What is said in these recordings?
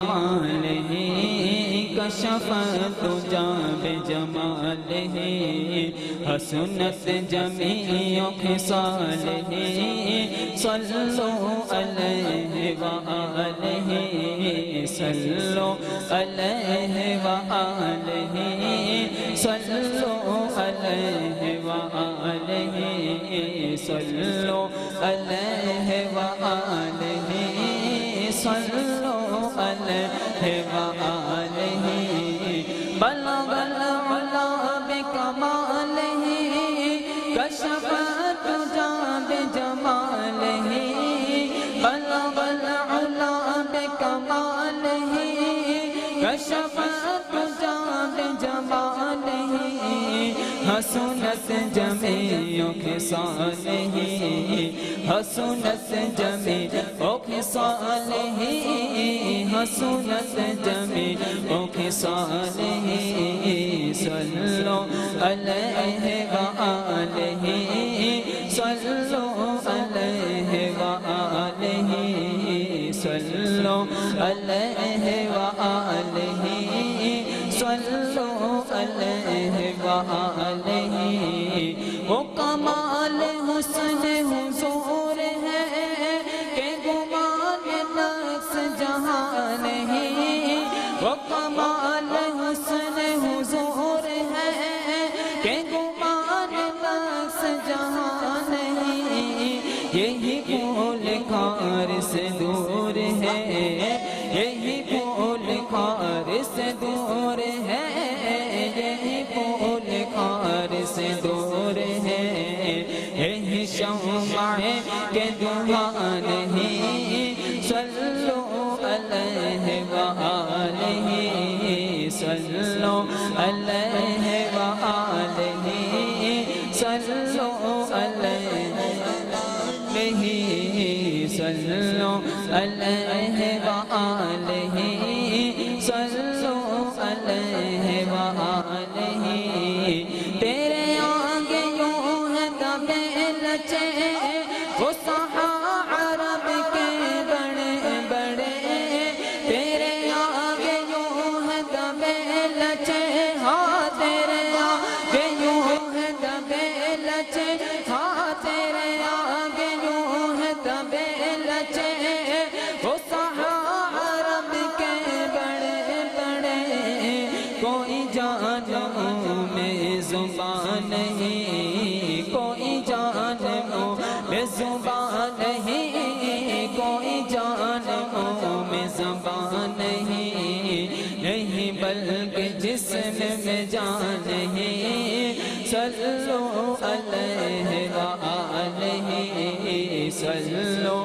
جمالہ کشف الدجی بجمالہ حسنت جمیع خصالہ صلو علیہ وآلہ صلو علیہ وآلہ صلو علیہ وآلہ صلو علیہ وآلہ صلو علیہ وآلہ بلغ العلا بکمالہ کشف الدجی بجمالہ بلغ العلا بکمالہ کشف الدجی بجمالہ حسنت جمیع خصالہ حسنت جمیع خصالہ حسنت جمیع خصالہ صلو علیہ وآلہ صلو علیہ وآلہ صلو علیہ وآلہ صلو علیہ وآلہ وہ کمال حسن حضور ہے کہ گمان نقص جہاں نہیں وہ کمال حسن حضور ہے کہ گمان نقص جہاں نہیں یہی پھول خار سے دور ہے یہی پھول خار سے دور ہے یہی پھول خار سے دور ہے یہی شمع کے دعا نہیں صلو علیہ وآلہ صلو علیہ وآلہ صلو علیہ صلو علیہ وآلہ صلو علیہ وآلہ تیرے آگے یوں ہے دبے لچے وہ عرب کے بڑے بڑے تیرے آگے یوں ہے دبے لچے ہاں تیرے آگے یوں ہے دبے لچے ہاں تیرے آگے یوں ہے دبے لچے وہ عرب کے بڑے بڑے کوئی جانوں میں زبان نہیں کوئی جانوں میں زبان نہیں کوئی جانوں میں زبان نہیں بلکہ جسم میں جان نہیں صلو علیہ وآلہ صلو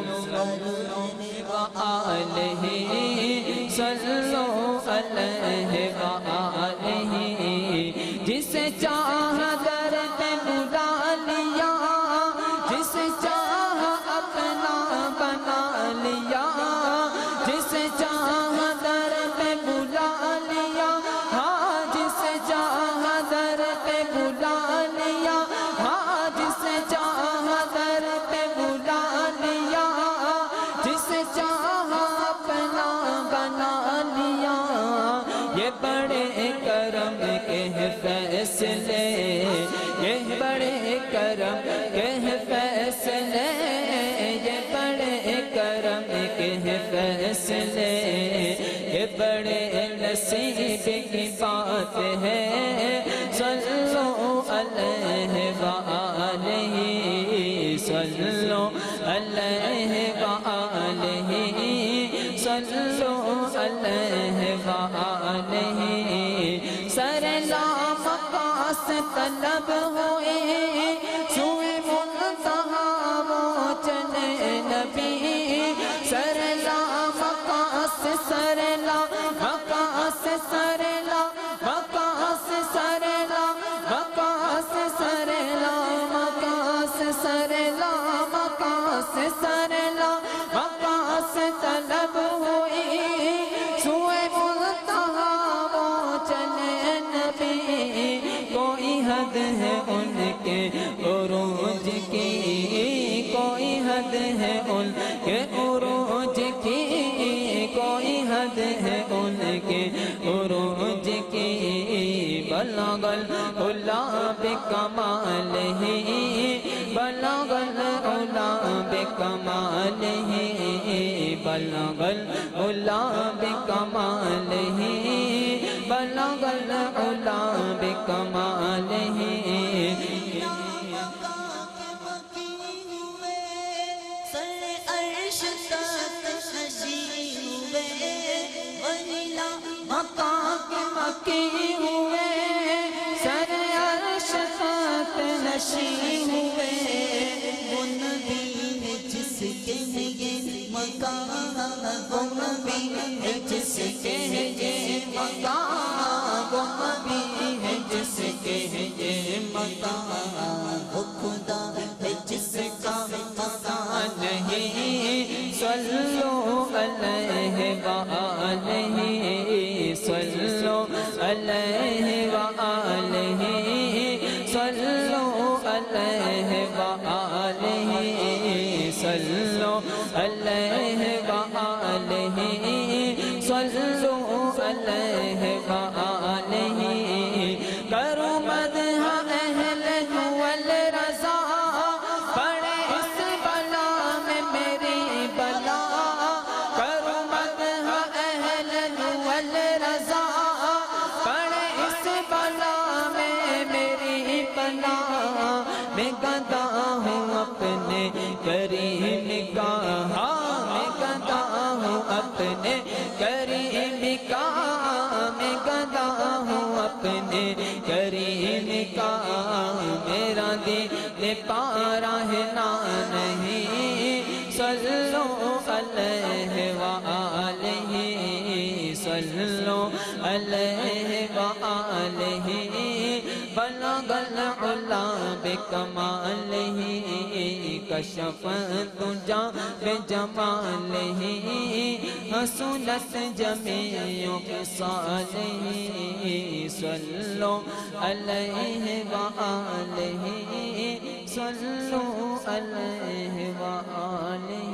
وآلہ صلو علیہ وآلہ جسے چاہ در پہ بلا لیا جسے چاہ اپنا بنا لیا جسے چاہ در پہ بلا لیا ہاں جسے چاہ در پہ بلا لیا ہاں جسے چاہ در پہ بلا لیا جسے چاہ اپنا بنا لیا یہ بڑے کرم کے فیصلے یہ بڑے کرم کے فیصلے یہ بڑے کرم کے فیصلے یہ بڑے نصیب کی بات ہے صلو علیہ وآلہ صلو علیہ وآلہ صلو علیہ وآلہ سر لامکاس طلب ہوئے سوئے منتہا وہ چلے نبی سر لامکاس سر لامکاس سر لامکاس سر لامکاس سر لامکاس سر لامکاس سر لامکاس طلب ہوئی سوئے منتہا وہ چلے نبی کوئی حد ہے ان کے اور بلغ العلا بکمالہ بلغ العلا بکمالہ بلغ العلا بکمالہ بلغ العلا بکمالہ مکی ہوئے سر عرش تحت نشین ہوئے وہ نبی ہے جس کے یہ مقام وہ نبی ہے جس کے یہ مقام وہ نبی ہے جس کے یہ مقام وہ خدا ہے جس کا مقام نہیں صلو علیہ وآلہ صلو علیہ وآلہ صلو علیہ وآلہ صلو علیہ وآلہ صلو علیہ وآلہ کرو مدح اہل والرضا پڑے اس بلا میں میری بلا کرو مدح اہل والرضا پڑے اس بلا میں میری بلا میں گدا ہوں اپنے کریم کا میں گدا ہوں اپنے کریم کا میں گدا ہوں اپنے کریم کا میرا دل پارا ہے نا نہیں صلو علیہ وآلہ صلو علیہ وآلہ بلغ العلا بکمالہ کشف الدجی بجمالہ حسنت جمیع خصالہ صلو علیہ وآلہ صلو علیہ وآلہ